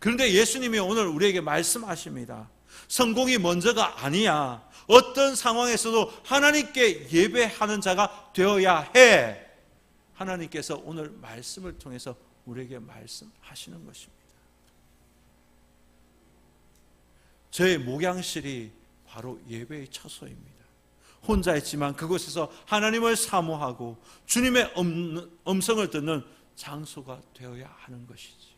그런데 예수님이 오늘 우리에게 말씀하십니다. 성공이 먼저가 아니야. 어떤 상황에서도 하나님께 예배하는 자가 되어야 해. 하나님께서 오늘 말씀을 통해서 우리에게 말씀하시는 것입니다. 저의 목양실이 바로 예배의 처소입니다. 혼자 있지만 그곳에서 하나님을 사모하고 주님의 음성을 듣는 장소가 되어야 하는 것이지.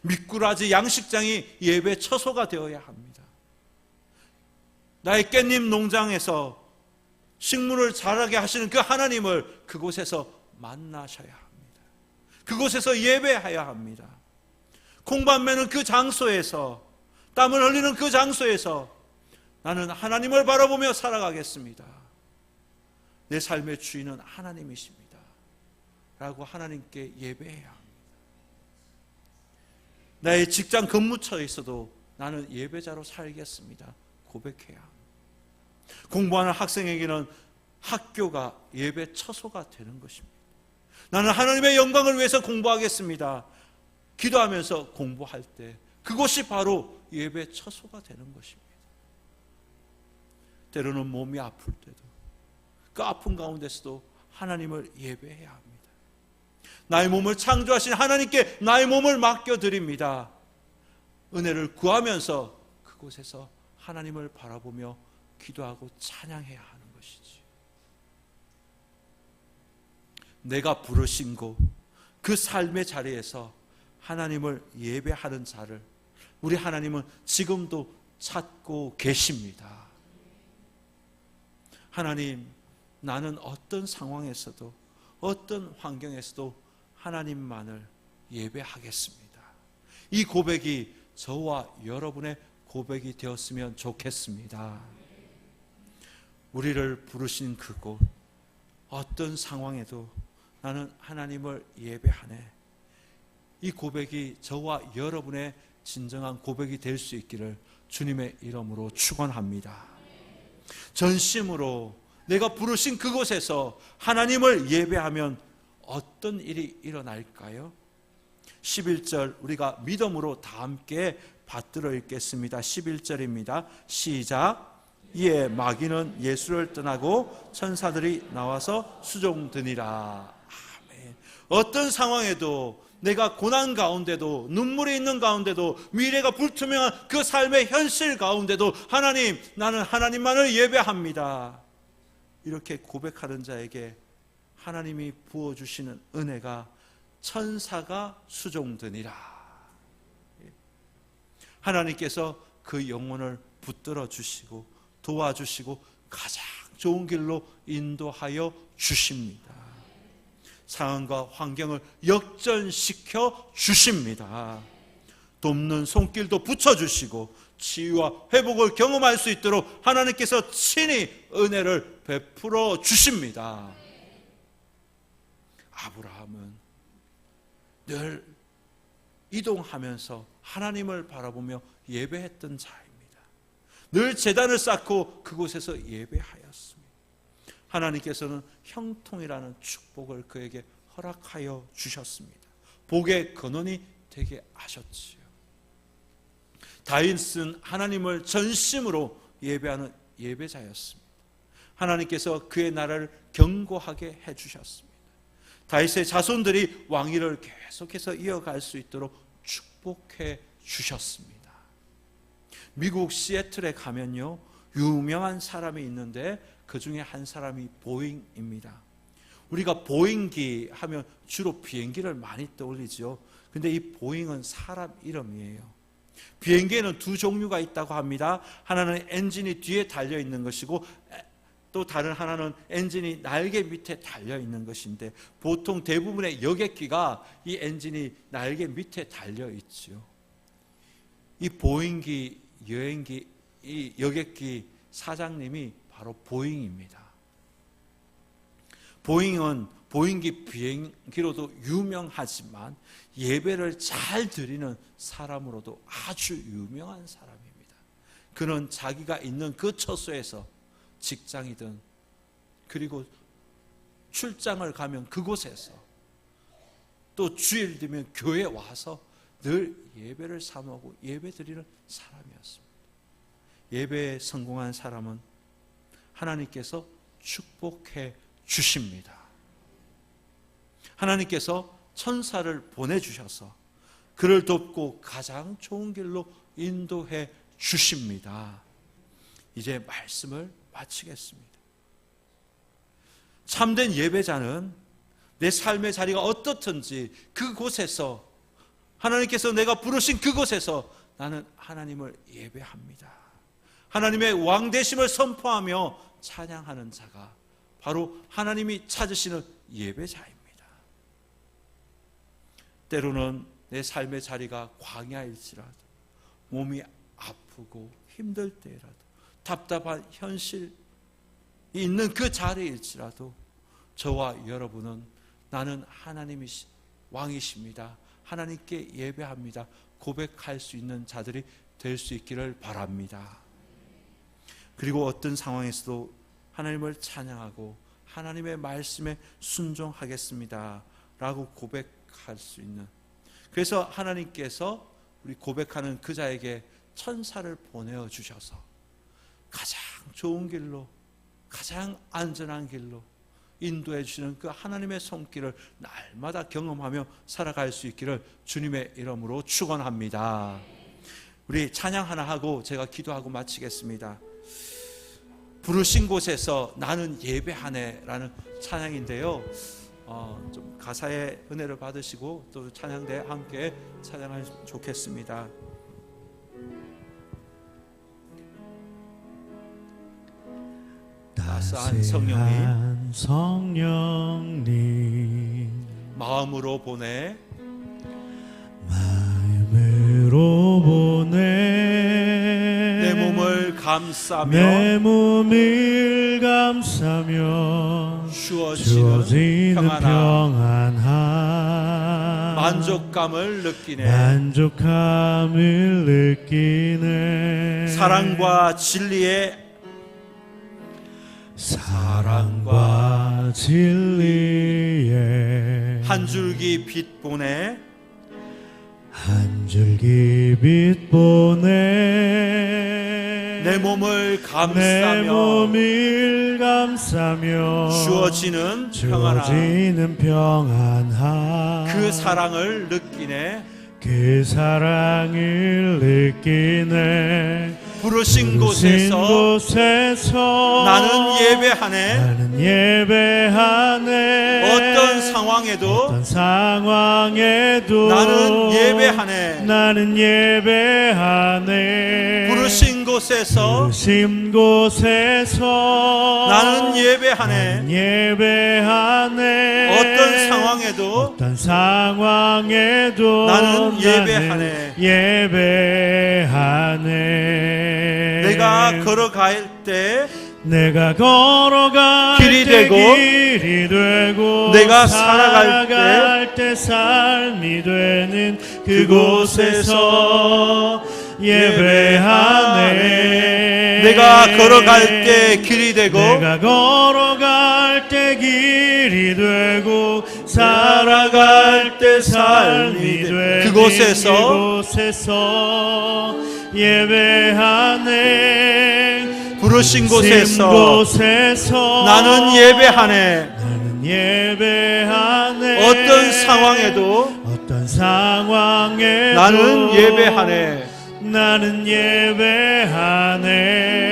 미꾸라지 양식장이 예배 처소가 되어야 합니다. 나의 깻잎 농장에서 식물을 자라게 하시는 그 하나님을 그곳에서 만나셔야 합니다. 그곳에서 예배해야 합니다. 콩밥 매는 그 장소에서, 땀을 흘리는 그 장소에서 나는 하나님을 바라보며 살아가겠습니다. 내 삶의 주인은 하나님이십니다 라고 하나님께 예배해야 합니다. 나의 직장 근무처에 있어도 나는 예배자로 살겠습니다. 고백해야 합니다. 공부하는 학생에게는 학교가 예배 처소가 되는 것입니다. 나는 하나님의 영광을 위해서 공부하겠습니다. 기도하면서 공부할 때 그것이 바로 예배 처소가 되는 것입니다. 때로는 몸이 아플 때도 그 아픈 가운데서도 하나님을 예배해야 합니다. 나의 몸을 창조하신 하나님께 나의 몸을 맡겨드립니다. 은혜를 구하면서 그곳에서 하나님을 바라보며 기도하고 찬양해야 하는 것이지. 내가 부르신 곳, 그 삶의 자리에서 하나님을 예배하는 자를 우리 하나님은 지금도 찾고 계십니다. 하나님, 나는 어떤 상황에서도 어떤 환경에서도 하나님만을 예배하겠습니다. 이 고백이 저와 여러분의 고백이 되었으면 좋겠습니다. 우리를 부르신 그곳, 어떤 상황에도 나는 하나님을 예배하네. 이 고백이 저와 여러분의 진정한 고백이 될 수 있기를 주님의 이름으로 축원합니다. 전심으로 내가 부르신 그곳에서 하나님을 예배하면 어떤 일이 일어날까요? 11절 우리가 믿음으로 다 함께 받들어 읽겠습니다. 11절입니다. 시작. 이에 마귀는 예수를 떠나고 천사들이 나와서 수종드니라. 아멘. 어떤 상황에도 내가 고난 가운데도 눈물이 있는 가운데도 미래가 불투명한 그 삶의 현실 가운데도 하나님, 나는 하나님만을 예배합니다. 이렇게 고백하는 자에게 하나님이 부어주시는 은혜가 천사가 수종드니라. 하나님께서 그 영혼을 붙들어 주시고 도와주시고 가장 좋은 길로 인도하여 주십니다. 상황과 환경을 역전시켜 주십니다. 돕는 손길도 붙여주시고 치유와 회복을 경험할 수 있도록 하나님께서 친히 은혜를 베풀어 주십니다. 아브라함은 늘 이동하면서 하나님을 바라보며 예배했던 자입니다. 늘 제단을 쌓고 그곳에서 예배하였습니다. 하나님께서는 형통이라는 축복을 그에게 허락하여 주셨습니다. 복의 근원이 되게 하셨지요. 다윗은 하나님을 전심으로 예배하는 예배자였습니다. 하나님께서 그의 나라를 견고하게 해주셨습니다. 다윗의 자손들이 왕위를 계속해서 이어갈 수 있도록 축복해 주셨습니다. 미국 시애틀에 가면요, 유명한 사람이 있는데 그 중에 한 사람이 보잉입니다. 우리가 보잉기 하면 주로 비행기를 많이 떠올리죠. 근데 이 보잉은 사람 이름이에요. 비행기에는 두 종류가 있다고 합니다. 하나는 엔진이 뒤에 달려있는 것이고 또 다른 하나는 엔진이 날개 밑에 달려있는 것인데 보통 대부분의 여객기가 이 엔진이 날개 밑에 달려있죠. 이 보잉기 여행기, 이 여객기 사장님이 바로 보잉입니다. 보잉은 보잉기 비행기로도 유명하지만 예배를 잘 드리는 사람으로도 아주 유명한 사람입니다. 그는 자기가 있는 그 처소에서 직장이든 그리고 출장을 가면 그곳에서 또 주일 되면 교회에 와서 늘 예배를 사모하고 예배 드리는 사람이었습니다. 예배에 성공한 사람은 하나님께서 축복해 주십니다. 하나님께서 천사를 보내주셔서 그를 돕고 가장 좋은 길로 인도해 주십니다. 이제 말씀을 마치겠습니다. 참된 예배자는 내 삶의 자리가 어떻든지 그곳에서 하나님께서 내가 부르신 그곳에서 나는 하나님을 예배합니다. 하나님의 왕되심을 선포하며 찬양하는 자가 바로 하나님이 찾으시는 예배자입니다. 때로는 내 삶의 자리가 광야일지라도, 몸이 아프고 힘들 때라도, 답답한 현실이 있는 그 자리일지라도 저와 여러분은 나는 하나님이 왕이십니다, 하나님께 예배합니다 고백할 수 있는 자들이 될 수 있기를 바랍니다. 그리고 어떤 상황에서도 하나님을 찬양하고 하나님의 말씀에 순종하겠습니다 라고 고백할 수 있는, 그래서 하나님께서 우리 고백하는 그 자에게 천사를 보내어 주셔서 가장 좋은 길로, 가장 안전한 길로 인도해 주시는 그 하나님의 손길을 날마다 경험하며 살아갈 수 있기를 주님의 이름으로 축원합니다. 우리 찬양 하나 하고 제가 기도하고 마치겠습니다. 부르신 곳에서 나는 예배하네 라는 찬양인데요, 좀 가사의 은혜를 받으시고 또 찬양대에 함께 찬양하면 좋겠습니다. 따스한 성령님 마음으로 보내 내 몸을 감싸며 주어지는 평안함 만족감을 느끼네 사랑과 진리에 한 줄기 빛 보내 내 몸을 감싸며 주어지는 평안함 그 사랑을 느끼네 부르신 곳에서 나는 예배하네 어떤 상황에도 나는 예배하네 부르신 곳에서 나는 예배하네 어떤 상황에도 나는 예배하네 내가 걸어갈 때 길이 되고 내가 살아갈 때 삶이 되는 그곳에서 예배하네 내가 걸어갈 때 길이 되고 살아갈 때 삶이 되는 그곳에서 예배하네 부르신 곳에서 나는 예배하네 어떤 상황에도 나는 예배하네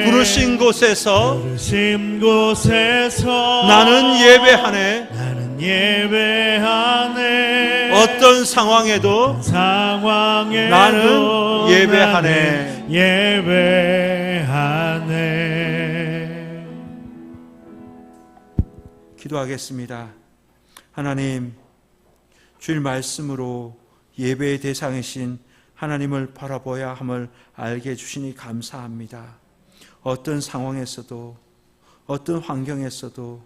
부르신 곳에서 나는 예배하네 어떤 상황에도 나는 예배하네 기도하겠습니다. 하나님, 주일 말씀으로 예배의 대상이신 하나님을 바라보아야 함을 알게 해주시니 감사합니다. 어떤 상황에서도 어떤 환경에서도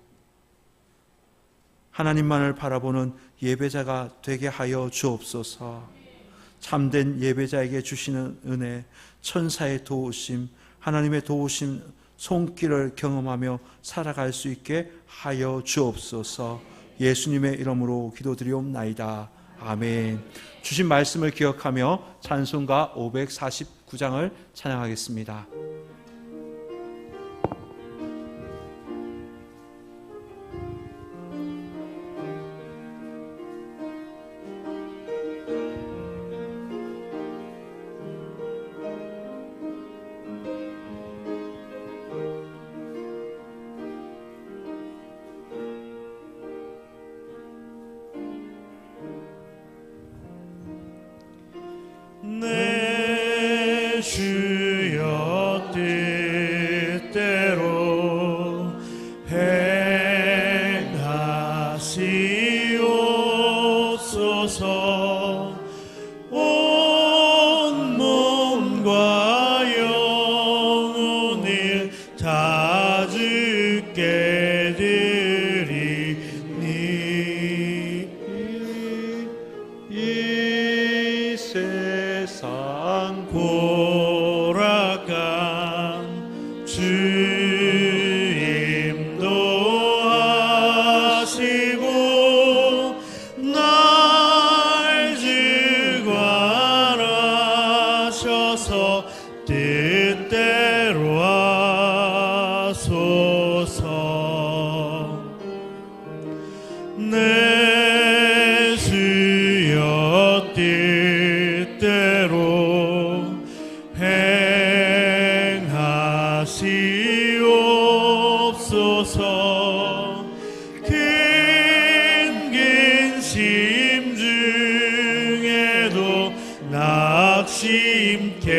하나님만을 바라보는 예배자가 되게 하여 주옵소서. 참된 예배자에게 주시는 은혜, 천사의 도우심, 하나님의 도우심, 손길을 경험하며 살아갈 수 있게 하여 주옵소서. 예수님의 이름으로 기도드리옵나이다. 아멘. 주신 말씀을 기억하며 찬송가 549장을 찬양하겠습니다. 내 주여 뜻대로 하소서. 내 주여 뜻대로 행하시옵소서. 큰 근심 중에도 낙심케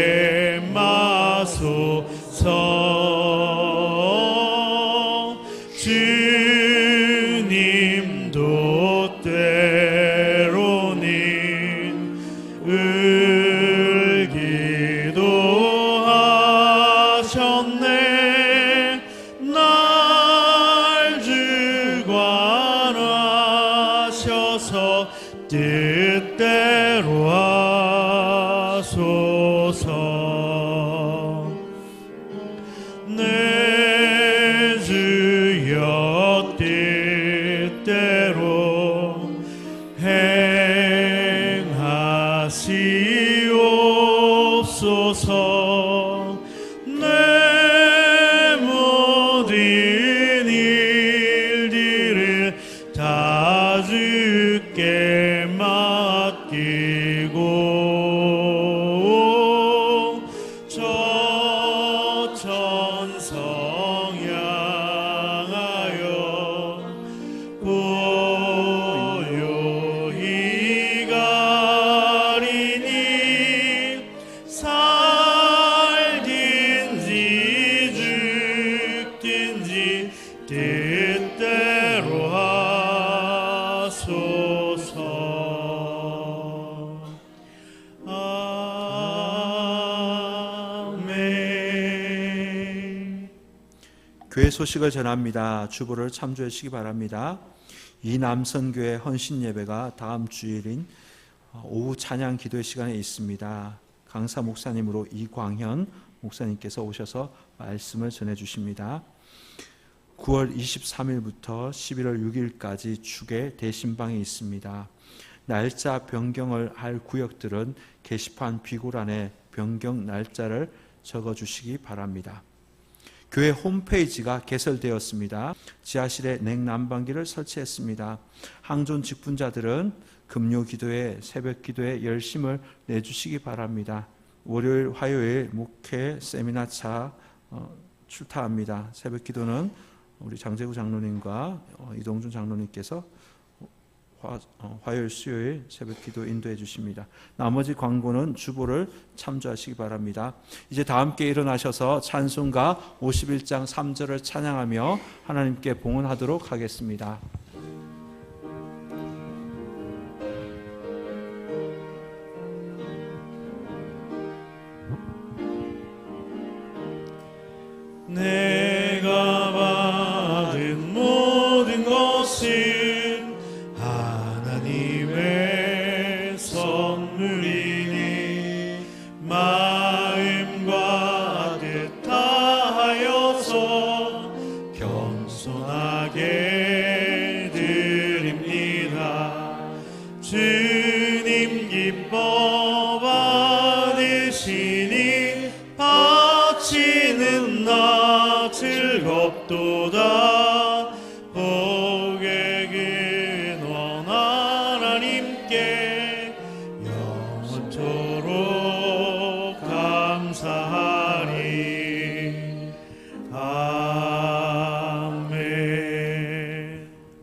마소서. 주님도 때로는 울기도 하셨네. 날 주관하셔서 뜻대로 하소서. 내 주여 뜻대로 행하시옵소서. 내 모든 일들을 다 주께 맡기고 저 천성 향하여 고요히 가리니 살든지 죽든지 뜻대로 하소서. 아멘. 교회 소식을 전합니다. 주보를 참조해 주시기 바랍니다. 이 남선교회 헌신 예배가 다음 주일인 오후 찬양 기도의 시간에 있습니다. 강사 목사님으로 이광현 목사님께서 오셔서 말씀을 전해 주십니다. 9월 23일부터 11월 6일까지 축의 대신방이 있습니다. 날짜 변경을 할 구역들은 게시판 비고란에 변경 날짜를 적어주시기 바랍니다. 교회 홈페이지가 개설되었습니다. 지하실에 냉난방기를 설치했습니다. 항존 직분자들은 금요 기도에 새벽 기도에 열심을 내주시기 바랍니다. 월요일 화요일 목회 세미나차 출타합니다. 새벽 기도는 우리 장재구 장로님과 이동준 장로님께서 화요일 수요일 새벽 기도 인도해 주십니다. 나머지 광고는 주보를 참조하시기 바랍니다. 이제 다 함께 일어나셔서 찬송가 51장 3절을 찬양하며 하나님께 봉헌하도록 하겠습니다. 내가 받은 모든 것은 하나님의 선물이니 마음과 뜻 다하여서 겸손하게 드립니다. 주님 기뻐 받으시니 바치는 나 즐겁도다. 복의 근원 하나님께 영원토록 감사하리. 아멘.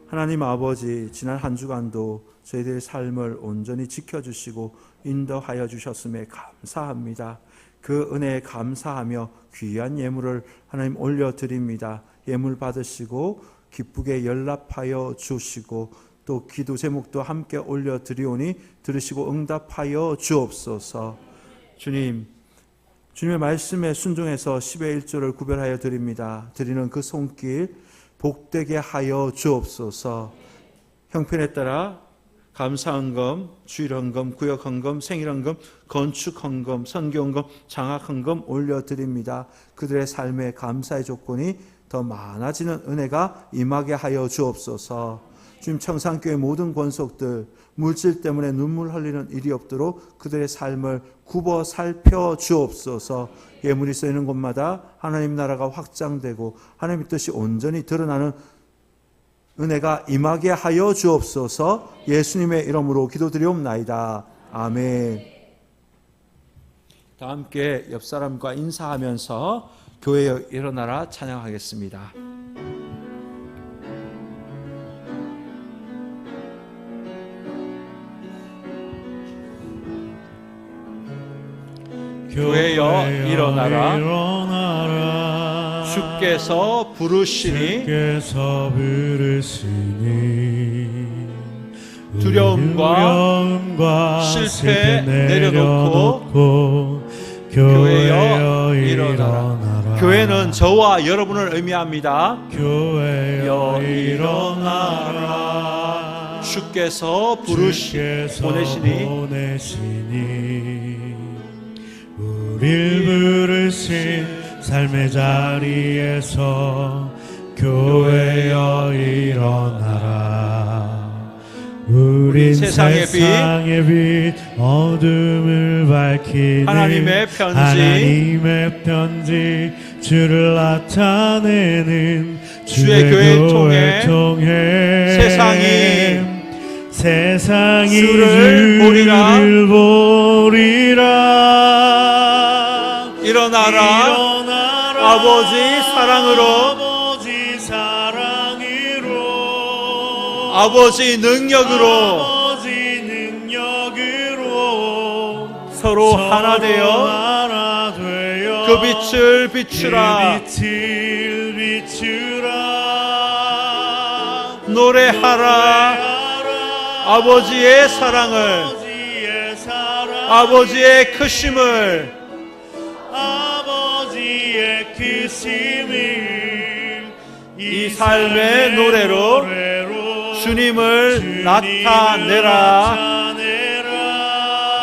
하나님 아버지, 지난 한 주간도 저희들의 삶을 온전히 지켜주시고 인도하여 주셨음에 감사합니다. 그 은혜에 감사하며 귀한 예물을 하나님 올려드립니다. 예물 받으시고 기쁘게 연락하여 주시고 또 기도 제목도 함께 올려드리오니 들으시고 응답하여 주옵소서. 주님, 주님의 말씀에 순종해서 10의 1조를 구별하여 드립니다. 드리는 그 손길 복되게 하여 주옵소서. 형편에 따라 감사헌금, 주일헌금, 구역헌금, 생일헌금, 건축헌금, 선교헌금, 장학헌금 올려드립니다. 그들의 삶에 감사의 조건이 더 많아지는 은혜가 임하게 하여 주옵소서. 주님, 청산교회 모든 권속들 물질 때문에 눈물 흘리는 일이 없도록 그들의 삶을 굽어 살펴 주옵소서. 예물이 쓰이는 곳마다 하나님 나라가 확장되고 하나님의 뜻이 온전히 드러나는 은혜가 임하게 하여 주옵소서. 예수님의 이름으로 기도드리옵나이다. 아멘. 다 함께 옆 사람과 인사하면서 교회여 일어나라 찬양하겠습니다. 교회여 일어나라. 주께서 부르시니 두려움과 실패 내려놓고 교회여 일어나라. 교회는 저와 여러분을 의미합니다. 교회여 일어나라. 주께서 보내시니 우릴 부르신 삶의 자리에서 교회여 일어나라. 우린 세상의 빛 어둠을 밝히는 하나님의 편지 주를 나타내는 주의 교회를 통해 세상이 주를 보리라. 일어나라. 아버지 사랑으로 아버지 능력으로 서로 하나 되어 그 빛을 비추라. 노래하라. 아버지의 사랑을, 아버지의 크심을, 이 삶의 노래로 주님을 나타내라.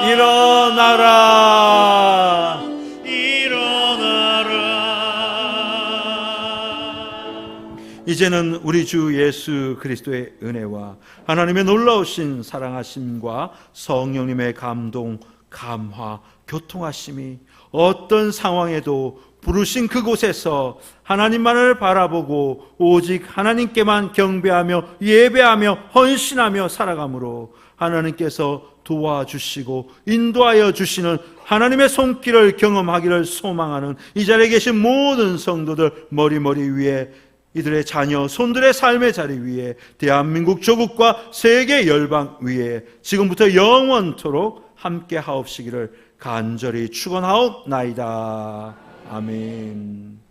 일어나라. 이제는 우리 주 예수 그리스도의 은혜와 하나님의 놀라우신 사랑하심과 성령님의 감동, 감화, 교통하심이 어떤 상황에도 부르신 그곳에서 하나님만을 바라보고 오직 하나님께만 경배하며 예배하며 헌신하며 살아가므로 하나님께서 도와주시고 인도하여 주시는 하나님의 손길을 경험하기를 소망하는 이 자리에 계신 모든 성도들 머리 위에, 이들의 자녀 손들의 삶의 자리 위에, 대한민국 조국과 세계 열방 위에 지금부터 영원토록 함께 하옵시기를 간절히 축원하옵나이다. 아멘.